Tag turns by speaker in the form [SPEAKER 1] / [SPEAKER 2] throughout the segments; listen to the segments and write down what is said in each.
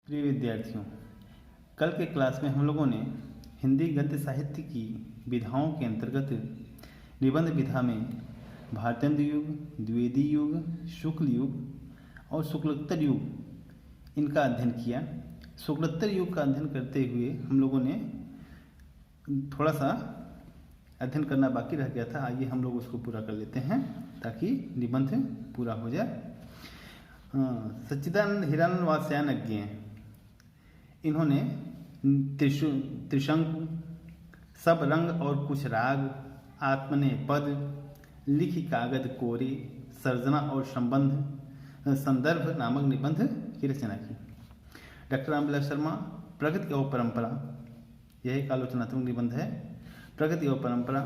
[SPEAKER 1] प्रिय विद्यार्थियों, कल के क्लास में हम लोगों ने हिंदी गद्य साहित्य की विधाओं के अंतर्गत निबंध विधा में भारतेंदु युग, द्विवेदी युग, शुक्ल युग और शुक्लोत्तर युग इनका अध्ययन किया। शुक्लोत्तर युग का अध्ययन करते हुए हम लोगों ने थोड़ा सा अध्ययन करना बाकी रह गया था। आइए हम लोग उसको पूरा कर लेते हैं ताकि निबंध पूरा हो जाए। सच्चिदानंद हिरानंद वात्स्यायनज्ञ इन्होंने त्रिशंकु, सब रंग और कुछ राग, आत्मने पद, लिखि कागद कोरे, सर्जना और संदर्भ नामक निबंध की रचना की। डॉक्टर रामविलास शर्मा प्रगति और परंपरा, यह एक आलोचनात्मक निबंध है। प्रगति और परंपरा,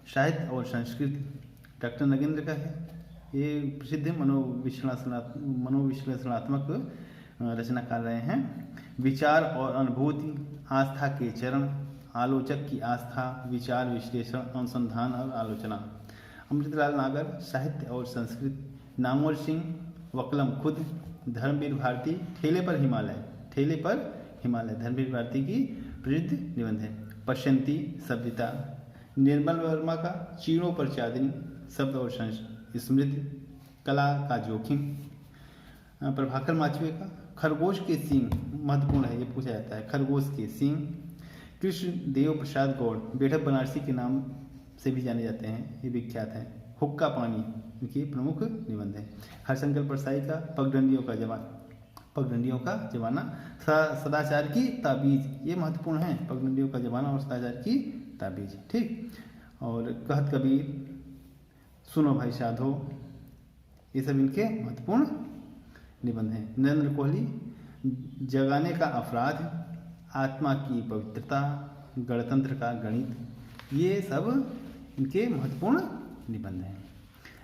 [SPEAKER 1] साहित्य और संस्कृति डॉक्टर नगेंद्र का है। ये प्रसिद्ध मनोविश्लेषणात्मक रचना कर रहे हैं। विचार और अनुभूति, आस्था के चरण, आलोचक की आस्था, विचार, विश्लेषण, अनुसंधान और आलोचना। अमृतलाल नागर साहित्य और संस्कृति, नामवर सिंह वकलम खुद, धर्मवीर भारती ठेले पर हिमालय धर्मवीर भारती की प्रसिद्ध निबंध है। पश्यंती सभ्यता, निर्मल वर्मा का चीणों पर चांदनी, शब्द और स्मृति, कला का जोखिम। प्रभाकर माचवे का खरगोश के सींग, महत्वपूर्ण है, ये पूछा जाता है। खरगोश के सींग। कृष्ण देव प्रसाद गौड़ बेढप बनारसी के नाम से भी जाने जाते हैं, ये विख्यात है। हुक्का पानी इनकी प्रमुख निबंध है। हरशंकर परसाई का पगडंडियों का जमाना, सदाचार की ताबीज, ये महत्वपूर्ण है। पगडंडियों का जमाना और सदाचार की ताबीज, ठीक। और कहत कबीर, सुनो भाई साधो, ये सब इनके महत्वपूर्ण निबंध हैं। नरेंद्र कोहली जगाने का अपराध, आत्मा की पवित्रता, गणतंत्र का गणित, ये सब इनके महत्वपूर्ण निबंध हैं।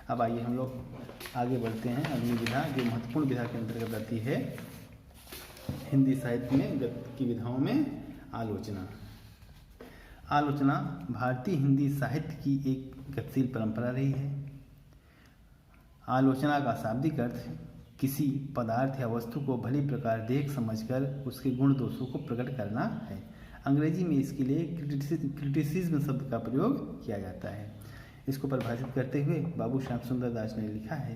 [SPEAKER 1] अब आइए हम लोग आगे बढ़ते हैं। अगली विधा जो महत्वपूर्ण विधा के अंतर्गत आती है हिंदी साहित्य में की विधाओं में आलोचना। आलोचना भारतीय हिंदी साहित्य की एक गतिशील परंपरा रही है। आलोचना का शाब्दिक अर्थ किसी पदार्थ या वस्तु को भली प्रकार देख समझकर उसके गुण दोषों को प्रकट करना है। अंग्रेजी में इसके लिए क्रिटिसिज्म शब्द का प्रयोग किया जाता है। इसको परिभाषित करते हुए बाबू श्याम सुंदर दास ने लिखा है,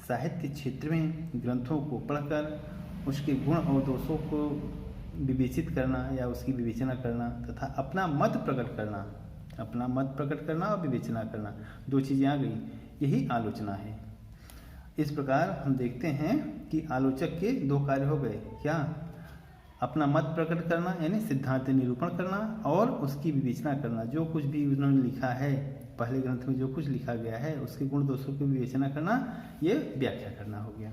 [SPEAKER 1] साहित्य क्षेत्र में ग्रंथों को पढ़कर उसके गुण और दोषों को विवेचित करना या उसकी विवेचना करना तथा अपना मत प्रकट करना और विवेचना करना, दो चीज़ें आ गई, यही आलोचना है। इस प्रकार हम देखते हैं कि आलोचक के दो कार्य हो गए। क्या? अपना मत प्रकट करना यानी सिद्धांत निरूपण करना और उसकी विवेचना करना। जो कुछ भी उन्होंने लिखा है, पहले ग्रंथ में जो कुछ लिखा गया है उसके गुण दोषों की विवेचना करना, ये व्याख्या करना हो गया।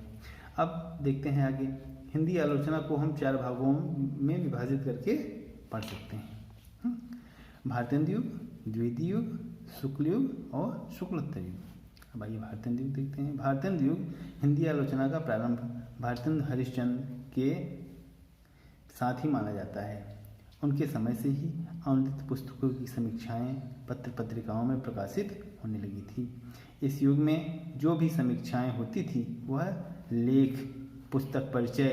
[SPEAKER 1] अब देखते हैं आगे। हिंदी आलोचना को हम 4 भागों में विभाजित करके पढ़ सकते हैं। भारतेंदु युग, द्विवेदी युग, शुक्ल युग और शुक्लोत्तर युग। अब आइए भारतेंदु युग देखते हैं। भारतेंदु युग हिंदी आलोचना का प्रारंभ भारतेंदु हरिश्चंद्र के साथ ही माना जाता है। उनके समय से ही अनुदित पुस्तकों की समीक्षाएं पत्र पत्रिकाओं में प्रकाशित होने लगी थी। इस युग में जो भी समीक्षाएं होती थी वह लेख, पुस्तक परिचय,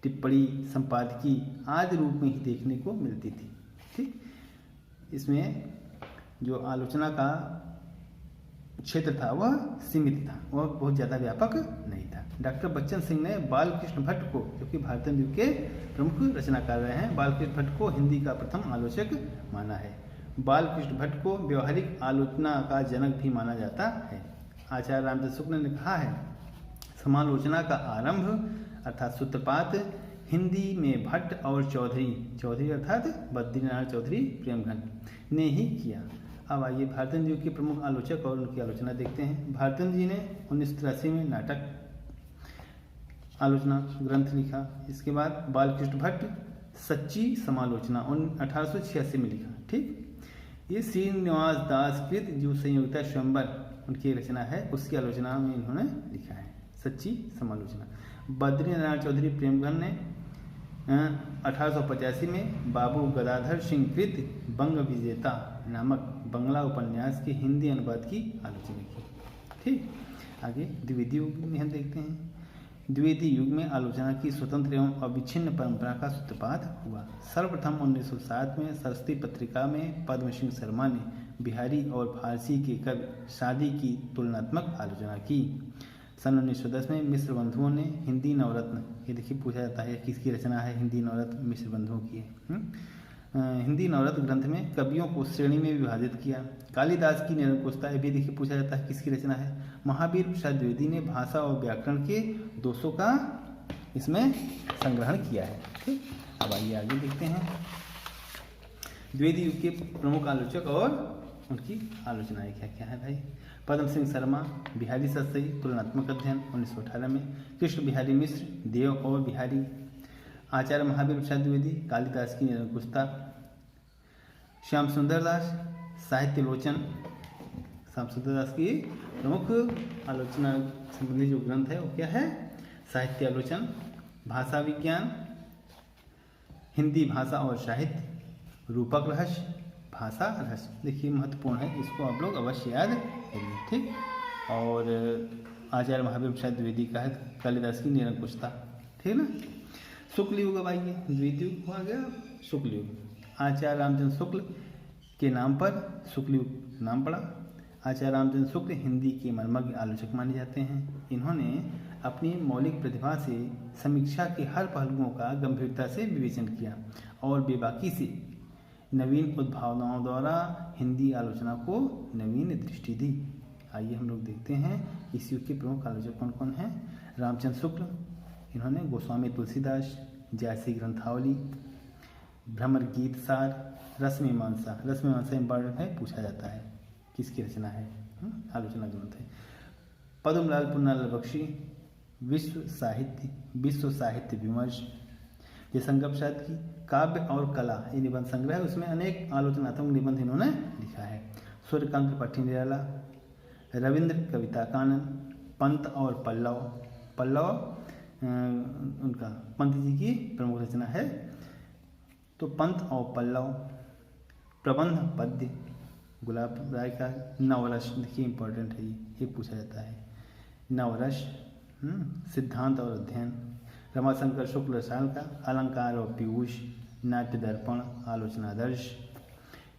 [SPEAKER 1] टिप्पणी, संपादकी आदि रूप में ही देखने को मिलती थी, ठीक। इसमें जो आलोचना का क्षेत्र था वह सीमित था, वह बहुत ज़्यादा व्यापक नहीं था। डॉक्टर बच्चन सिंह ने बालकृष्ण भट्ट को, जो कि भारतेंदु के प्रमुख रचनाकार रहे हैं, बालकृष्ण भट्ट को हिंदी का प्रथम आलोचक माना है। बालकृष्ण भट्ट को व्यवहारिक आलोचना का जनक भी माना जाता है। आचार्य रामचंद्र शुक्ल ने कहा है, समालोचना का आरंभ अर्थात सूत्रपात हिंदी में भट्ट और चौधरी अर्थात बद्रीनारायण चौधरी प्रेमघन ने ही किया। अब आइए भारतेंदु युग के प्रमुख आलोचक और उनकी आलोचना देखते हैं। भारतेंदु जी ने 1983 में नाटक आलोचना ग्रंथ लिखा। इसके बाद बालकृष्ण भट्ट सच्ची समालोचना 1886 में लिखा, ठीक। ये श्रीनिवास दास कृत जो संयोगिता स्वयंवर उनकी रचना है, उसकी आलोचना में इन्होंने लिखा है सच्ची समालोचना। बद्रीनारायण चौधरी प्रेमघन ने 1885 में बाबू गदाधर सिंह कृत बंग विजेता नामक बंगला उपन्यास के हिंदी अनुवाद की आलोचना की, ठीक। आगे द्विवेदी युग में हम देखते हैं। द्विवेदी युग में आलोचना की स्वतंत्र एवं अविच्छिन्न परंपरा का सूत्रपात हुआ। सर्वप्रथम 1907 में सरस्वती पत्रिका में पद्म सिंह शर्मा ने बिहारी और फारसी के कवि सादी की तुलनात्मक आलोचना की। सन 1910 में मिश्र बंधुओं ने हिंदी नवरत्न, ये देखिए पूछा जाता है किसकी रचना है हिंदी नवरत्न, मिश्र बंधुओं की है। हिंदी नवरत्न ग्रंथ में कवियों को श्रेणी में विभाजित किया। कालिदास की निरंकुशता, ये भी देखिए पूछा जाता है किसकी रचना है। महावीर प्रसाद द्विवेदी ने भाषा और व्याकरण के दोषों का इसमें संग्रहण किया है। ठीक, अब आइए आगे देखते हैं द्विवेदी युग के प्रमुख आलोचक और उनकी आलोचनाएं क्या क्या है भाई। पद्म सिंह शर्मा, बिहारी सतसई, तुलनात्मक अध्ययन 1918 में। कृष्ण बिहारी मिश्र, देव और बिहारी। आचार्य महावीर प्रसाद द्विवेदी, कालिदास की निरंकुशता। श्याम सुंदर दास, साहित्य लोचन। श्याम सुंदर दास की प्रमुख आलोचना संबंधी जो ग्रंथ है वो क्या है, साहित्य आलोचन। भाषा विज्ञान, हिंदी भाषा और साहित्य। रूपक रहस्य, भाषा रहस्य, देखिए महत्वपूर्ण है, इसको आप लोग अवश्य याद करिए। ठीक, और आचार्य महावीर प्रसाद द्विवेदी का है कालिदास की निरंकुशता। ठीक ना। शुक्ल युग, अब आइए द्वितीय युग आ गया शुक्ल युग। आचार्य रामचंद्र शुक्ल के नाम पर शुक्ल युग नाम पड़ा। आचार्य रामचंद्र शुक्ल हिंदी के मर्मज्ञ आलोचक माने जाते हैं। इन्होंने अपनी मौलिक प्रतिभा से समीक्षा के हर पहलुओं का गंभीरता से विवेचन किया और बेबाकी से नवीन उद्भावनाओं द्वारा हिंदी आलोचना को नवीन दृष्टि दी। आइए हम लोग देखते हैं इस युग के प्रमुख आलोचक कौन कौन हैं। रामचंद्र शुक्ल, इन्होंने गोस्वामी तुलसीदास, जयसी ग्रंथावली, भ्रमर गीत सार, रसमीमांसा। रसमीमांसा इंपॉर्टेंट है, पूछा जाता है किसकी रचना है, आलोचना ग्रंथ है। पद्मलाल पुन्नालाल बख्शी, विश्व साहित्य विमर्श। जयशंकर प्रसाद की काव्य और कला, ये निबंध संग्रह है, उसमें अनेक आलोचनात्मक निबंध इन्होंने लिखा है। सूर्यकांत त्रिपाठी निराला, रविंद्र कविता कानन, पंत और पल्लव उनका पंत जी की प्रमुख रचना है। तो पंत और पल्लव, प्रबंध पद्य, गुलाब राय का नवरस, देखिए इंपॉर्टेंट है, ये पूछा जाता है। नवरस, सिद्धांत और अध्ययन। रमाशंकर शुक्ल रसाल का अलंकार और पीयूष, नाट्य दर्पण, आलोचनादर्श।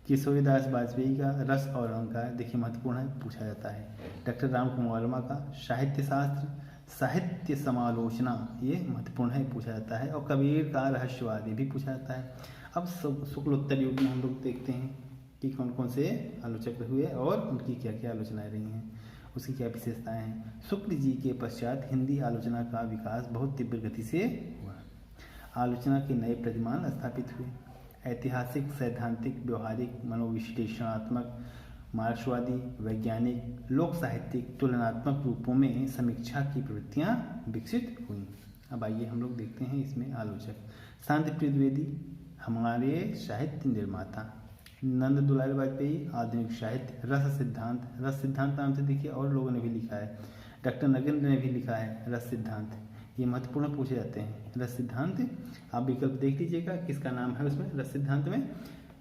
[SPEAKER 1] किशोरीदास वाजपेयी का रस और अलंकार, देखिए महत्वपूर्ण है, पूछा जाता है। डॉक्टर रामकुमार वर्मा का साहित्य शास्त्र, साहित्य समालोचना, ये महत्वपूर्ण है, पूछा जाता है। और कबीर का रहस्यवाद, ये भी पूछा जाता है। अब शुक्लोत्तर युग में हम लोग देखते हैं कि कौन कौन से आलोचक हुए और उनकी क्या क्या आलोचनाएं रही हैं, उसकी क्या विशेषताएं हैं। शुक्ल जी के पश्चात हिंदी आलोचना का विकास बहुत तीव्र गति से हुआ। आलोचना के नए प्रतिमान स्थापित हुए। ऐतिहासिक, सैद्धांतिक, व्यवहारिक, मनोविश्लेषणात्मक, मार्क्सवादी, वैज्ञानिक, लोक साहित्यिक, तुलनात्मक रूपों में समीक्षा की प्रवृत्तियां विकसित हुई। अब आइए हम लोग देखते हैं इसमें आलोचक। शांतिप्रिय द्विवेदी, हमारे साहित्य निर्माता। नंद दुलारी वाजपेयी, आधुनिक साहित्य। रस सिद्धांत नाम से देखिए और लोगों ने भी लिखा है। डॉक्टर नगेंद्र ने भी लिखा है रस सिद्धांत, ये महत्वपूर्ण पूछे जाते हैं। रस सिद्धांत, आप विकल्प देख लीजिएगा किसका नाम है उसमें। रस सिद्धांत में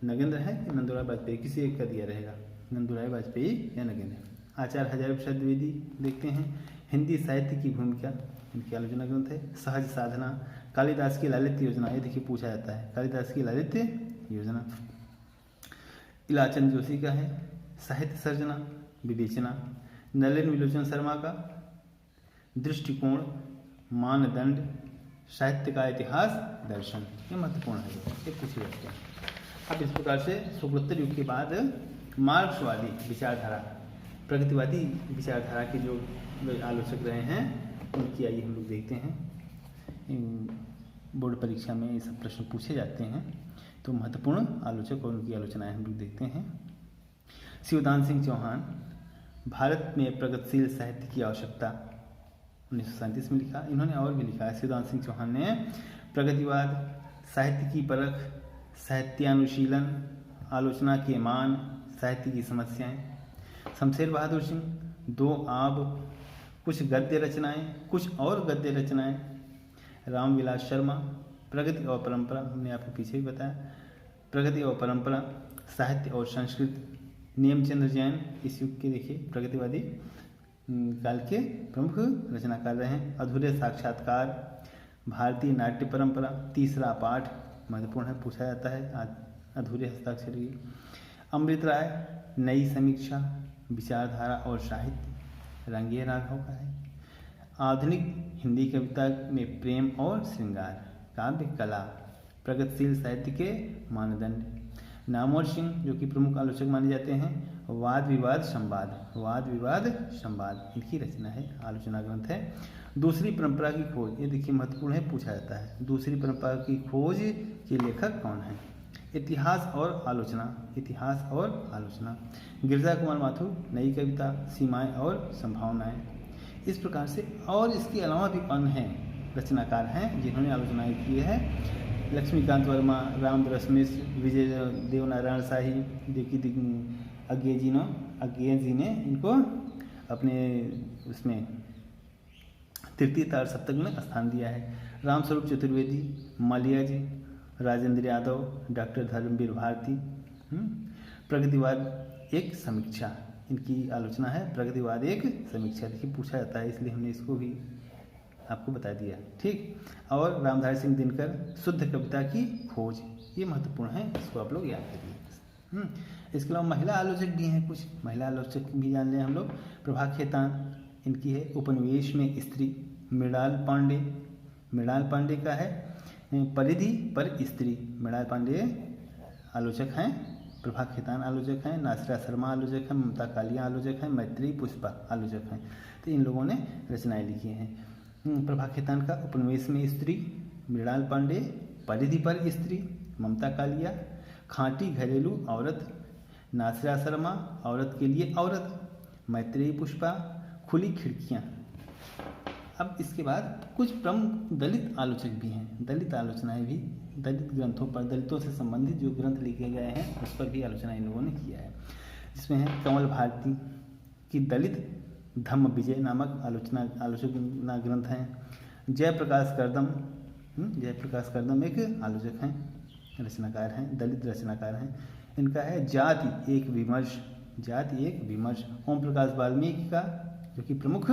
[SPEAKER 1] नगेंद्र है कि नंदुलारी वाजपेयी, किसी एक का दिया रहेगा, नंदुलारी वाजपेयी या नगेंद्र। आचार्य हजारी प्रसाद द्विवेदी देखते हैं। हिंदी साहित्य की भूमिका, इनकी आलोचना ग्रंथ है। सहज साधना, कालिदास की लालित्य योजना, ये देखिए पूछा जाता है, कालिदास की लालित्य योजना। इलाचंद जोशी का है साहित्य सर्जना, विवेचना। नलिन विलोचन शर्मा का दृष्टिकोण, मानदंड, साहित्य का इतिहास, दर्शन, ये महत्वपूर्ण है, ये पूछे जाते हैं। अब इस प्रकार से शुक्लोत्तर युग के बाद मार्क्सवादी विचारधारा, प्रगतिवादी विचारधारा के जो आलोचक रहे हैं उनकी आइए हम लोग देखते हैं। बोर्ड परीक्षा में ये सब प्रश्न पूछे जाते हैं, तो महत्वपूर्ण आलोचक और उनकी आलोचनाएं हम लोग देखते हैं। शिवदान सिंह चौहान, भारत में प्रगतिशील साहित्य की आवश्यकता, 1937 में लिखा। इन्होंने और भी लिखा है, शिवदान सिंह चौहान ने प्रगतिवाद, साहित्य की परख, साहित्यानुशीलन, आलोचना के मान, साहित्य की समस्याएं। शमशेर बहादुर सिंह, दो आब, कुछ गद्य रचनाएं, कुछ और गद्य रचनाएं। रामविलास शर्मा, प्रगति और परंपरा, हमने आपको पीछे भी बताया, प्रगति और परंपरा, साहित्य और संस्कृति। नेमचंद्र जैन, इस युग के देखिए प्रगतिवादी काल के प्रमुख रचनाकार रहे हैं। अधूरे साक्षात्कार, भारतीय नाट्य परंपरा, तीसरा पाठ महत्वपूर्ण है, पूछा जाता है अधूरे हस्ताक्षर की। अमृत राय, नई समीक्षा, विचारधारा और साहित्य, रंगे राघव का है। आधुनिक हिंदी कविता में प्रेम और श्रृंगार, काव्य कला, प्रगतिशील साहित्य के मानदंड। नामवर सिंह जो कि प्रमुख आलोचक माने जाते हैं। वाद विवाद संवाद, वाद विवाद संवाद इनकी रचना है, आलोचना ग्रंथ है। दूसरी परंपरा की खोज, ये देखिए महत्वपूर्ण है, पूछा जाता है। दूसरी परंपरा की खोज के लेखक कौन है। इतिहास और आलोचना, इतिहास और आलोचना। गिरजा कुमार माथुर, नई कविता, सीमाएं और संभावनाएं। इस प्रकार से और इसके अलावा भी अन्य रचनाकार हैं जिन्होंने आलोचनाएं की है। लक्ष्मीकांत वर्मा, रामदास मिश्र, विजय देवनारायण शाही, देखिए अज्ञे जी ने इनको अपने उसमें तृतीय तार सप्तक में स्थान दिया है। रामस्वरूप चतुर्वेदी, मालिया जी, राजेंद्र यादव, डॉक्टर धर्मवीर भारती। प्रगतिवाद एक समीक्षा, इनकी आलोचना है। प्रगतिवाद एक समीक्षा, देखिए पूछा जाता है इसलिए हमने इसको भी आपको बता दिया, ठीक। और रामधारी सिंह दिनकर, शुद्ध कविता की खोज, ये महत्वपूर्ण है, इसको आप लोग याद करिए। इसके अलावा महिला आलोचक भी हैं, कुछ महिला आलोचक भी जान लें हम लोग। प्रभा खेतान, इनकी है उपनिवेश में स्त्री। मृणाल पांडे, मृणाल पांडे का है परिधि पर स्त्री, मृणाल पांडे आलोचक हैं। प्रभा खेतान आलोचक हैं। नासिरा शर्मा आलोचक हैं। ममता कालिया आलोचक हैं। मैत्री पुष्पा आलोचक हैं। तो इन लोगों ने रचनाएं लिखी हैं। प्रभा खेतान का उपनिवेश में स्त्री, मृणाल पांडे परिधि पर स्त्री, ममता कालिया खांटी घरेलू औरत, नासिरा शर्मा औरत के लिए औरत, मैत्रेयी पुष्पा खुली खिड़कियाँ। अब इसके बाद कुछ प्रमुख दलित आलोचक भी हैं, दलित आलोचनाएं भी, दलित ग्रंथों पर, दलितों से संबंधित जो ग्रंथ लिखे गए हैं उस पर भी आलोचना इन लोगों ने किया है। जिसमें है कमल भारती की दलित धम्म विजय नामक आलोचना ग्रंथ हैं। जयप्रकाश करदम, जयप्रकाश करदम एक आलोचक हैं, रचनाकार हैं, दलित रचनाकार हैं। इनका है जाति एक विमर्श, जाति एक विमर्श। ओम प्रकाश वाल्मीकि का जो कि प्रमुख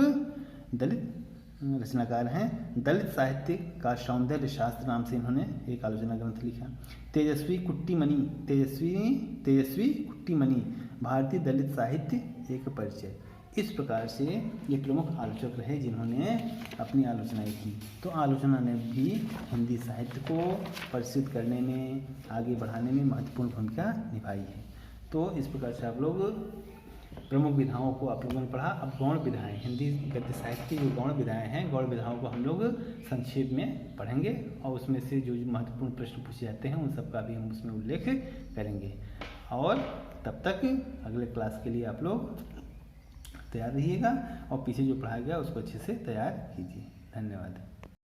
[SPEAKER 1] दलित रचनाकार हैं। दलित साहित्य का सौंदर्य शास्त्र नाम से इन्होंने एक आलोचना ग्रंथ लिखा। तेजस्वी कुट्टीमणि, तेजस्वी कुट्टीमणि भारतीय दलित साहित्य एक परिचय। इस प्रकार से ये प्रमुख आलोचक रहे जिन्होंने अपनी आलोचनाएं की। तो आलोचना ने भी हिंदी साहित्य को परिचित करने में, आगे बढ़ाने में महत्वपूर्ण भूमिका निभाई है। तो इस प्रकार से आप लोग प्रमुख विधाओं को आप लोगों ने पढ़ा। अब गौण विधाएं, हिंदी गद्य साहित्य की जो गौण विधाएं हैं, गौण विधाओं को हम लोग संक्षेप में पढ़ेंगे और उसमें से जो महत्वपूर्ण प्रश्न पूछे जाते हैं उन सब का भी हम उसमें उल्लेख करेंगे। और तब तक अगले क्लास के लिए आप लोग तैयार रहिएगा और पीछे जो पढ़ाया गया उसको अच्छे से तैयार कीजिए। धन्यवाद।